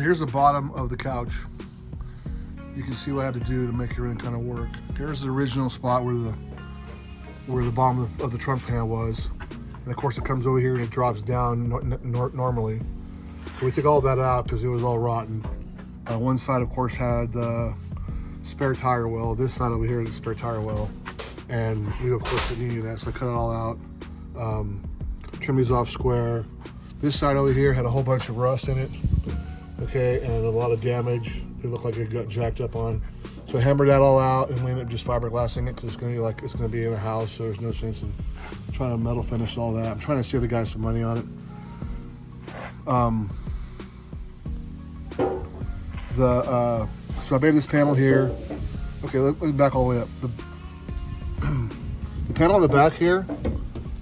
here's the bottom of the couch. You can see what I had to do to make everything kind of work. Here's the original spot where the bottom of the trunk panel was. And of course it comes over here and it drops down normally. So we took all that out because it was all rotten. One side of course had the spare tire well. This side over here is the spare tire well. And we of course didn't need that, so I cut it all out. Trim these off square. This side over here had a whole bunch of rust in it. Okay, and a lot of damage. It looked like it got jacked up on. So I hammered that all out and we ended up just fiberglassing it because it's gonna be in a house, so there's no sense in trying to metal finish all that. I'm trying to save the guys some money on it. So I made this panel here. Okay, let's back all the way up. The panel on the back here,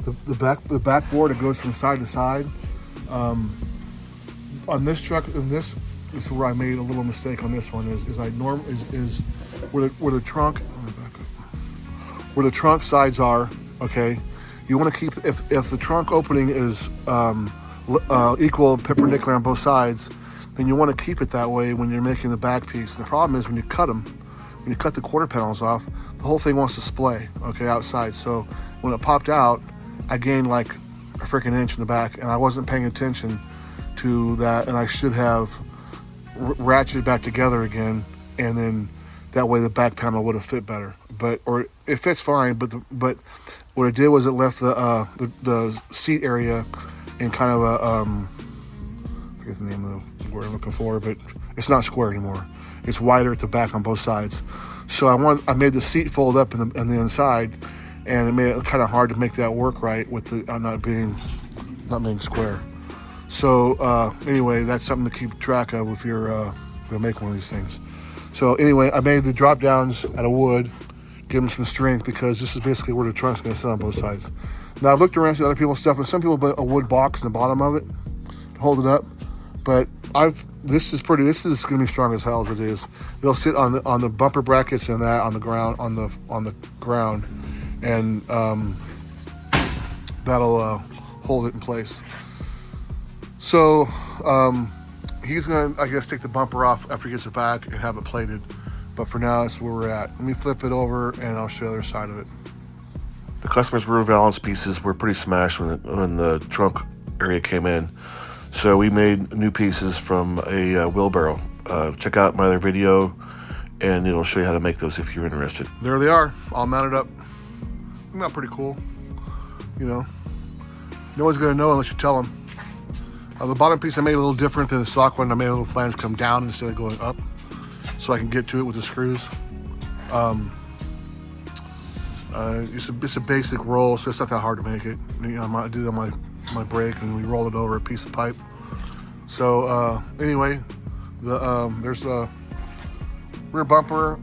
the backboard, it goes from side to side. On this truck, this is where I made a little mistake on this one. Is where the trunk, where the trunk sides are. Okay, you want to keep, if the trunk opening is equal perpendicular on both sides, then you want to keep it that way when you're making the back piece. The problem is when you cut them, when you cut the quarter panels off, the whole thing wants to splay, okay, outside. So when it popped out, I gained like a freaking inch in the back, and I wasn't paying attention to that, and I should have ratcheted back together again, and then that way the back panel would have fit better. Or it fits fine, but what it did was it left the seat area in kind of a I forget the name of the word I'm looking for, but it's not square anymore. It's wider at the back on both sides. So I made the seat fold up in the inside, and it made it kind of hard to make that work right with the not being square. So anyway, that's something to keep track of if you're gonna make one of these things. So anyway, I made the drop downs out of wood, give them some strength, because this is basically where the trunk's gonna sit on both sides. Now I've looked around at other people's stuff, and some people put a wood box in the bottom of it to hold it up, but this is gonna be strong as hell as it is. It'll sit on the bumper brackets and that on the ground, on the ground, and that'll hold it in place. So he's gonna, I guess, take the bumper off after he gets it back and have it plated. But for now, that's where we're at. Let me flip it over and I'll show the other side of it. The customer's rear valance pieces were pretty smashed when the trunk area came in. So we made new pieces from a wheelbarrow. Check out my other video and it'll show you how to make those if you're interested. There they are, all mounted up. Isn't that pretty cool? You know, no one's gonna know unless you tell them. The bottom piece I made a little different than the stock one. I made a little flange come down instead of going up, so I can get to it with the screws. It's a basic roll, so it's not that hard to make it. You know, I did it on my brake, and we rolled it over a piece of pipe. So anyway, there's the rear bumper,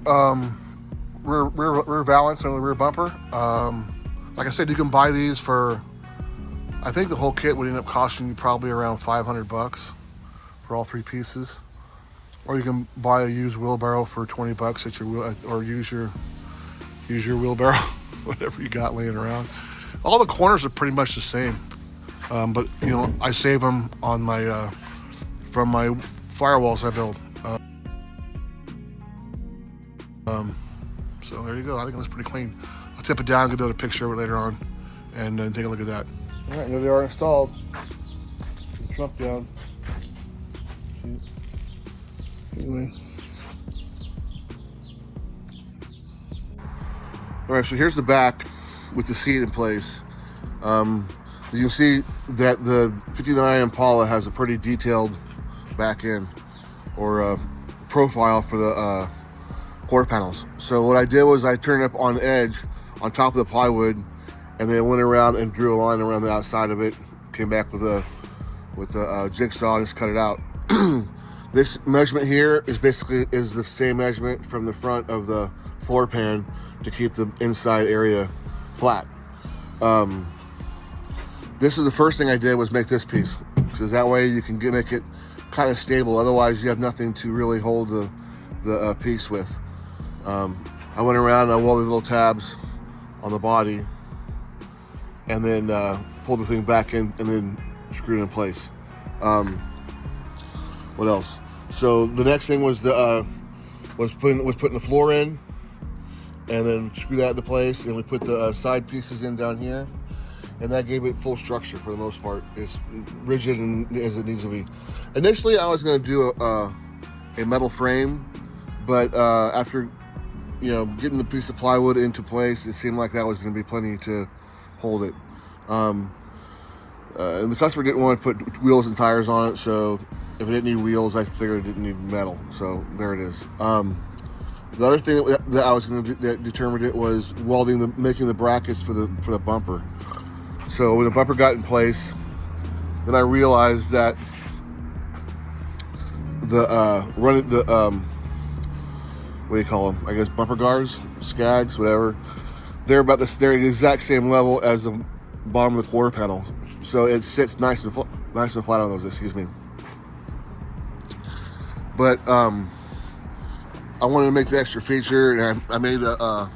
rear valance on the rear bumper. Like I said, you can buy these for, I think the whole kit would end up costing you probably around $500 for all three pieces. Or you can buy a used wheelbarrow for $20 at your wheel, or use your wheelbarrow, whatever you got laying around. All the corners are pretty much the same, but you know, I save them on my from my firewalls I build. So there you go. I think it looks pretty clean. I'll tip it down, get another picture of it later on, and take a look at that. All right, there they are installed. Put the trunk down. Anyway. All right, so here's the back with the seat in place. You can see that the 59 Impala has a pretty detailed back end, or profile for the quarter panels. So what I did was I turned it up on edge on top of the plywood, and then went around and drew a line around the outside of it. Came back with a jigsaw and just cut it out. This measurement here is the same measurement from the front of the floor pan to keep the inside area flat. This is the first thing I did, was make this piece, because that way you can make it kind of stable. Otherwise, you have nothing to really hold the piece with. I went around and I welded little tabs on the body, and then pulled the thing back in and then screwed it in place. What else? So the next thing was putting the floor in, and then screw that into place. And we put the side pieces in down here, and that gave it full structure for the most part. It's rigid and as it needs to be. Initially, I was going to do a metal frame, but after getting the piece of plywood into place, it seemed like that was going to be plenty to hold it. And the customer didn't want to put wheels and tires on it, so if it didn't need wheels, I figured it didn't need metal. So there it is. The other thing that I was going to do that determined it was making the brackets for the bumper. So when the bumper got in place, then I realized that what do you call them? I guess bumper guards, skags, whatever. They're the exact same level as the bottom of the quarter panel, so it sits nice and flat on those. Excuse me. But I wanted to make the extra feature, and I made a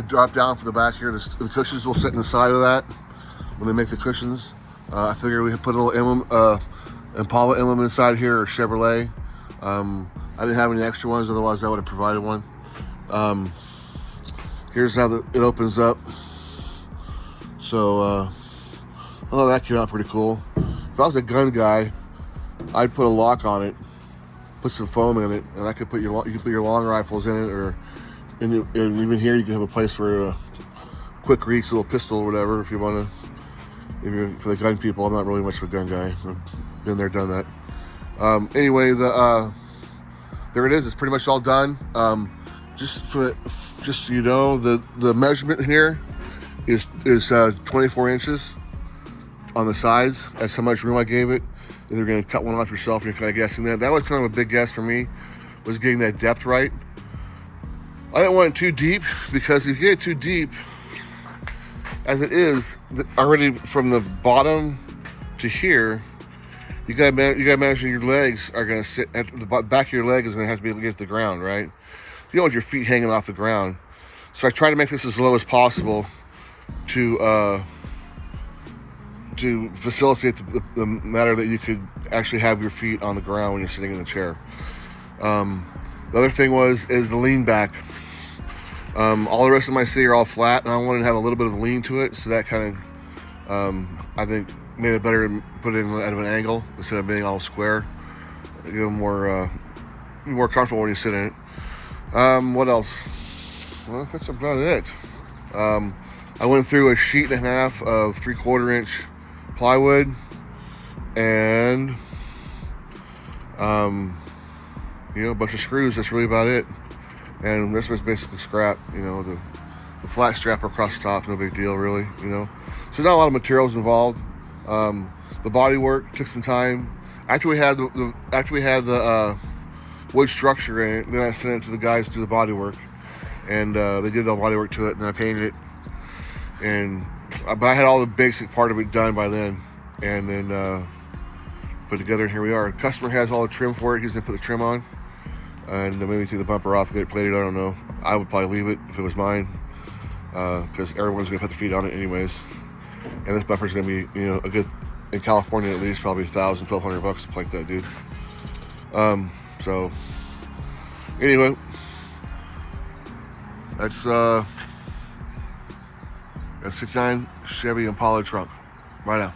drop down for the back here. The cushions will sit in the side of that when they make the cushions. I figured we could put a little Impala emblem inside here, or Chevrolet. I didn't have any extra ones, otherwise I would have provided one. Here's how it opens up. So, that came out pretty cool. If I was a gun guy, I'd put a lock on it, put some foam in it, and you could put your long rifles in it, and even here you can have a place for a quick reach little pistol or whatever if you want to. If you're for the gun people, I'm not really much of a gun guy. I've been there, done that. Anyway, there it is. It's pretty much all done. Just so you know, the measurement here is 24 inches on the sides. That's how much room I gave it. You're going to cut one off yourself. You're kind of guessing that. That was kind of a big guess for me, was getting that depth right. I didn't want it too deep, because if you get it too deep, as it is already from the bottom to here, you gotta imagine your legs are gonna sit at the back of your leg is gonna have to be against the ground, right? You don't want your feet hanging off the ground. So I try to make this as low as possible to facilitate the matter that you could actually have your feet on the ground when you're sitting in the chair. The other thing is the lean back. All the rest of my seat are all flat, and I wanted to have a little bit of lean to it, so that kind of, I think, made it better to put it in at an angle instead of being all square. You're more comfortable when you sit in it. What else? Well, that's about it. I went through a sheet and a half of 3/4 inch plywood, and a bunch of screws. That's really about it. And this was basically scrap, the flat strap across the top, no big deal really, So there's not a lot of materials involved. The body work took some time. After we had the wood structure in it, then I sent it to the guys to do the body work, and they did all the body work to it, and then I painted it. But I had all the basic part of it done by then, and then put together. And here we are. The customer has all the trim for it. He's gonna put the trim on, and maybe take the bumper off, get it plated. I don't know. I would probably leave it if it was mine, because everyone's gonna put their feet on it anyways. And this bumper's gonna be, a good, in California at least, probably $1,000, $1,200 to plate that, dude. So anyway, that's 59 Chevy Impala trunk. Right now.